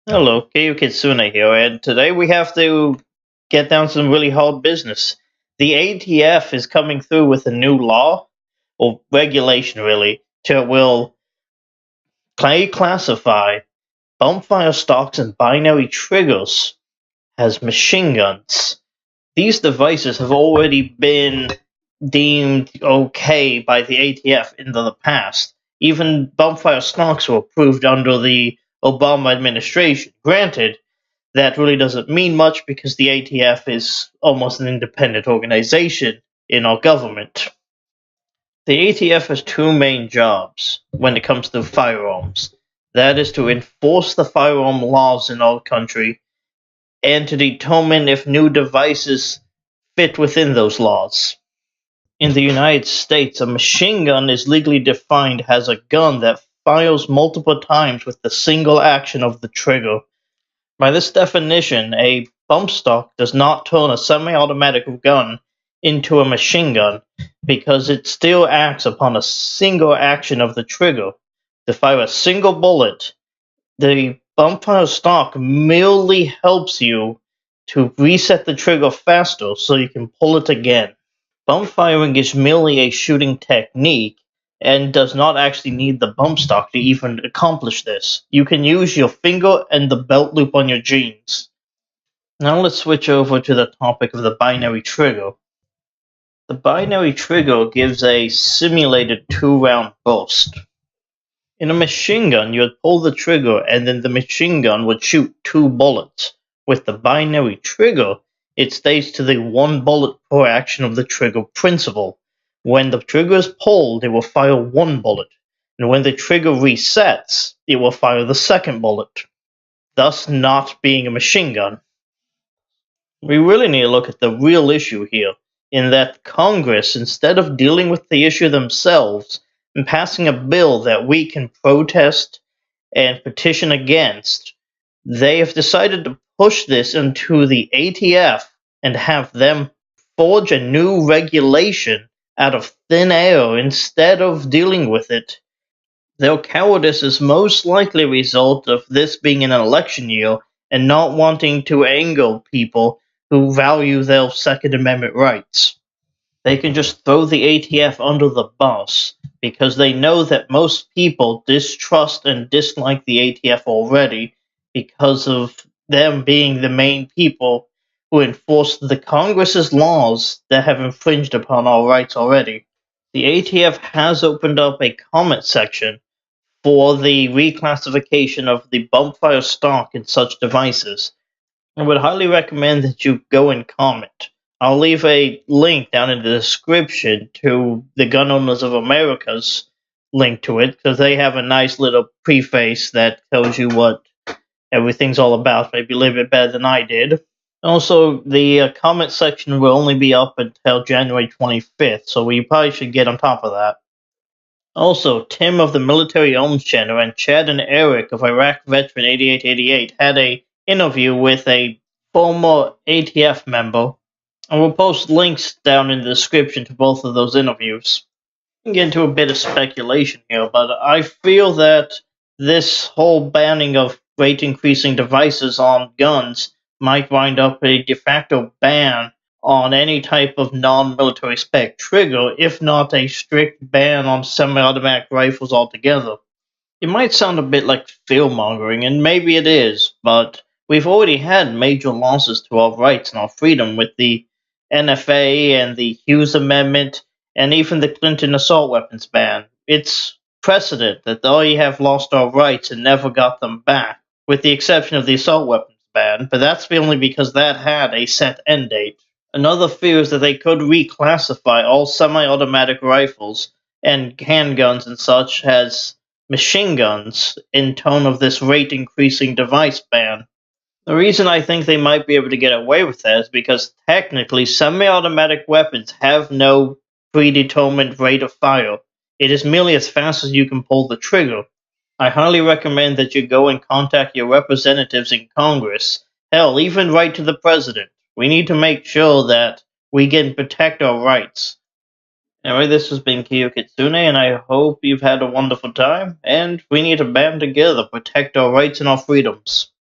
Hello, Kitsune here, and today we have to get down to some really hard business. The ATF is coming through with a new law, or regulation really, will classify bumpfire stocks and binary triggers as machine guns. These devices have already been deemed okay by the ATF in the past. Even bumpfire stocks were approved under the Obama administration. Granted, that really doesn't mean much because the ATF is almost an independent organization in our government. The ATF has two main jobs when it comes to firearms. That is to enforce the firearm laws in our country and to determine if new devices fit within those laws. In the United States, a machine gun is legally defined as a gun that fires multiple times with the single action of the trigger. By this definition, a bump stock does not turn a semi-automatic gun into a machine gun because it still acts upon a single action of the trigger. To fire a single bullet, the bumpfire stock merely helps you to reset the trigger faster so you can pull it again. Bump firing is merely a shooting technique and does not actually need the bump stock to even accomplish this. You can use your finger and the belt loop on your jeans. Now let's switch over to the topic of the binary trigger. The binary trigger gives a simulated 2-round burst. In a machine gun, you would pull the trigger and then the machine gun would shoot 2 bullets. With the binary trigger, it stays to the 1 bullet per action of the trigger principle. When the trigger is pulled, it will fire 1 bullet, and when the trigger resets, it will fire the second bullet, thus not being a machine gun. We really need to look at the real issue here, in that Congress, instead of dealing with the issue themselves and passing a bill that we can protest and petition against, they have decided to push this into the ATF and have them forge a new regulation out of thin air instead of dealing with it. Their cowardice is most likely a result of this being an election year and not wanting to anger people who value their Second Amendment rights. They can just throw the ATF under the bus because they know that most people distrust and dislike the ATF already because of them being the main people who enforce the Congress's laws that have infringed upon our rights already. The ATF has opened up a comment section for the reclassification of the bumpfire stock in such devices. I would highly recommend that you go and comment. I'll leave a link down in the description to the Gun Owners of America's link to it, because they have a nice little preface that tells you what everything's all about, maybe a little bit better than I did. Also, the comment section will only be up until January 25th, so we probably should get on top of that. Also, Tim of the Military Ohms channel and Chad and Eric of Iraq Veteran 8888 had a interview with a former ATF member, and we'll post links down in the description to both of those interviews. We can get into a bit of speculation here, but I feel that this whole banning of rate increasing devices on guns might wind up a de facto ban on any type of non-military spec trigger, if not a strict ban on semi-automatic rifles altogether. It might sound a bit like fear-mongering, and maybe it is, but we've already had major losses to our rights and our freedom with the NFA and the Hughes Amendment, and even the Clinton assault weapons ban. It's precedent that they have lost our rights and never got them back, with the exception of the assault weapons ban, but that's only because that had a set end date. Another fear is that they could reclassify all semi-automatic rifles and handguns and such as machine guns in tone of this rate-increasing device ban. The reason I think they might be able to get away with that is because technically semi-automatic weapons have no predetermined rate of fire. It is merely as fast as you can pull the trigger. I highly recommend that you go and contact your representatives in Congress. Hell, even write to the president. We need to make sure that we can protect our rights. Anyway, this has been Kitsune, and I hope you've had a wonderful time, and we need to band together, protect our rights and our freedoms.